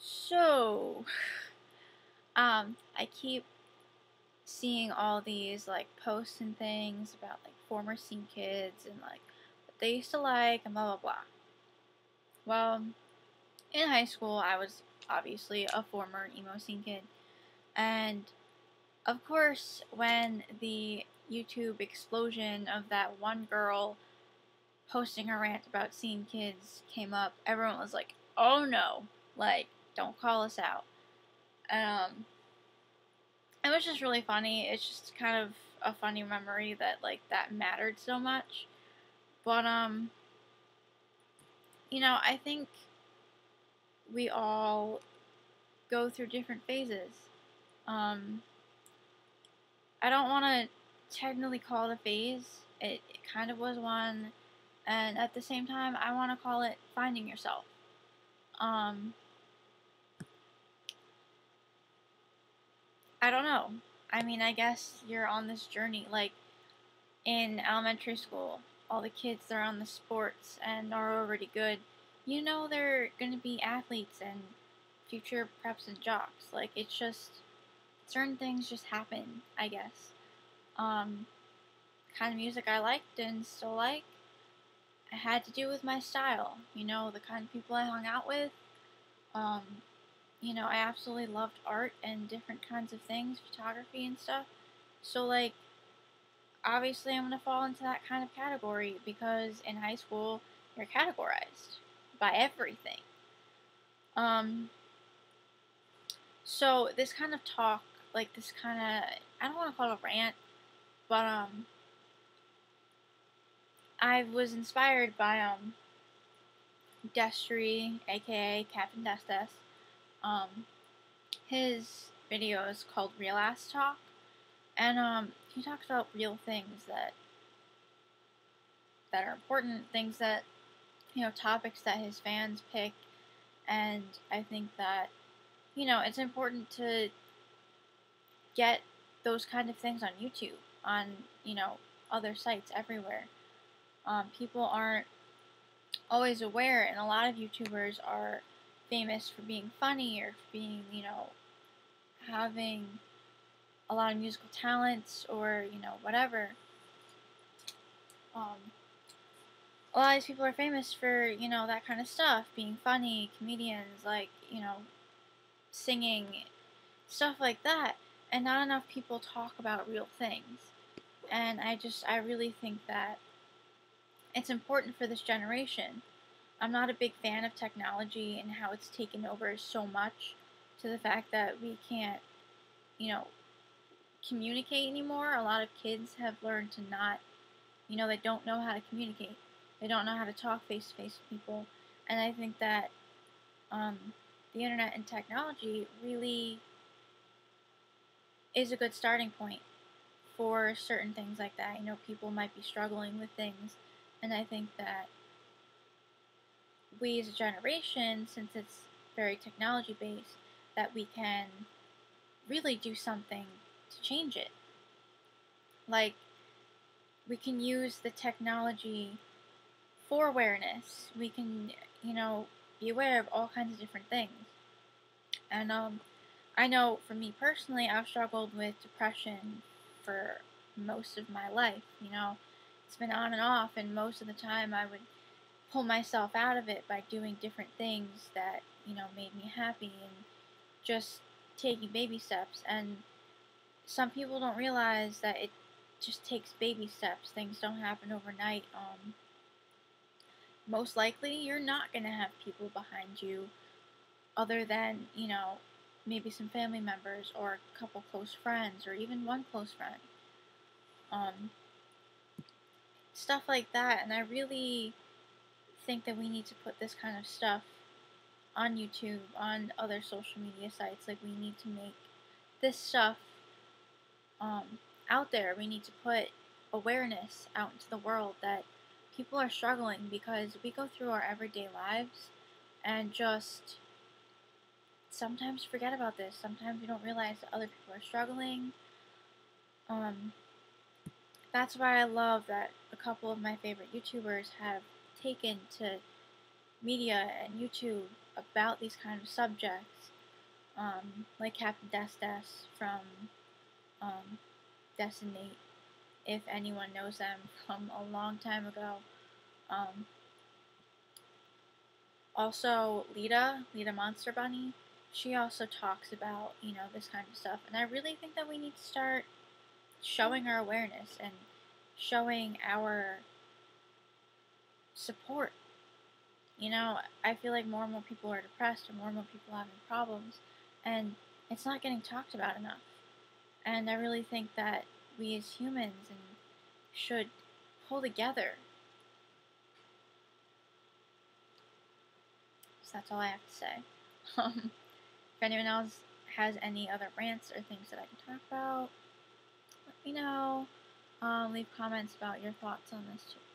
So, I keep seeing all these like posts and things about like former scene kids and like what they used to like and blah blah blah. Well, in high school, I was obviously a former emo scene kid, and of course, when the YouTube explosion of that one girl posting her rant about scene kids came up, everyone was like, "Oh no, like don't call us out." Um, it was just really funny. It's just kind of a funny memory that like that mattered so much. But I think we all go through different phases. Um, I don't want to technically call it a phase. It kind of was one, and at the same time, I want to call it finding yourself. Um, I don't know. I mean, I guess you're on this journey. Like in elementary school, all the kids that are on the sports and are already good, they're going to be athletes and future preps and jocks. Like, it's just, certain things just happen, I guess. Um, kind of music I liked and still like, it had to do with my style. The kind of people I hung out with. Um, I absolutely loved art and different kinds of things, photography and stuff. So, like, obviously I'm going to fall into that kind of category because in high school you're categorized by everything. Um, so this kind of talk, like this kind of, I don't want to call it a rant, but I was inspired by Destry, aka Captain Destes. Um, his video is called Real Ass Talk, and he talks about real things that are important, things that topics that his fans pick, and I think that it's important to get those kind of things on YouTube, on other sites everywhere. People aren't always aware, and a lot of YouTubers are famous for being funny or for being having a lot of musical talents or whatever. Um, a lot of these people are famous for that kind of stuff, being funny, comedians, like singing, stuff like that, and not enough people talk about real things. And I really think that it's important for this generation. I'm not a big fan of technology and how it's taken over so much to the fact that we can't, you know, communicate anymore. A lot of kids have learned to not, they don't know how to communicate. They don't know how to talk face to face with people. And I think that um, the internet and technology really is a good starting point for certain things like that. People might be struggling with things, and I think that we as a generation, since it's very technology based, that we can really do something to change it. Like, we can use the technology for awareness. We can, be aware of all kinds of different things. And I know for me personally, I've struggled with depression for most of my life. It's been on and off, and most of the time I would pull myself out of it by doing different things that, made me happy and just taking baby steps. And some people don't realize that it just takes baby steps. Things don't happen overnight. Most likely, you're not going to have people behind you other than, maybe some family members or a couple close friends or even one close friend. Um, Stuff like that. And I really think that we need to put this kind of stuff on YouTube, on other social media sites. Like, we need to make this stuff out there. We need to put awareness out into the world that people are struggling, because we go through our everyday lives and just sometimes forget about this. Sometimes we don't realize that other people are struggling. That's why I love that a couple of my favorite YouTubers have taken to media and YouTube about these kind of subjects, like Captain Des from Decimate, if anyone knows them from a long time ago. Um, Also, Lita Monster Bunny, she also talks about, this kind of stuff. And I really think that we need to start showing our awareness and showing our support. I feel like more and more people are depressed and more people are having problems, and it's not getting talked about enough. And I really think that we as humans should pull together. So that's all I have to say. If anyone else has any other rants or things that I can talk about, let me know. Leave comments about your thoughts on this too.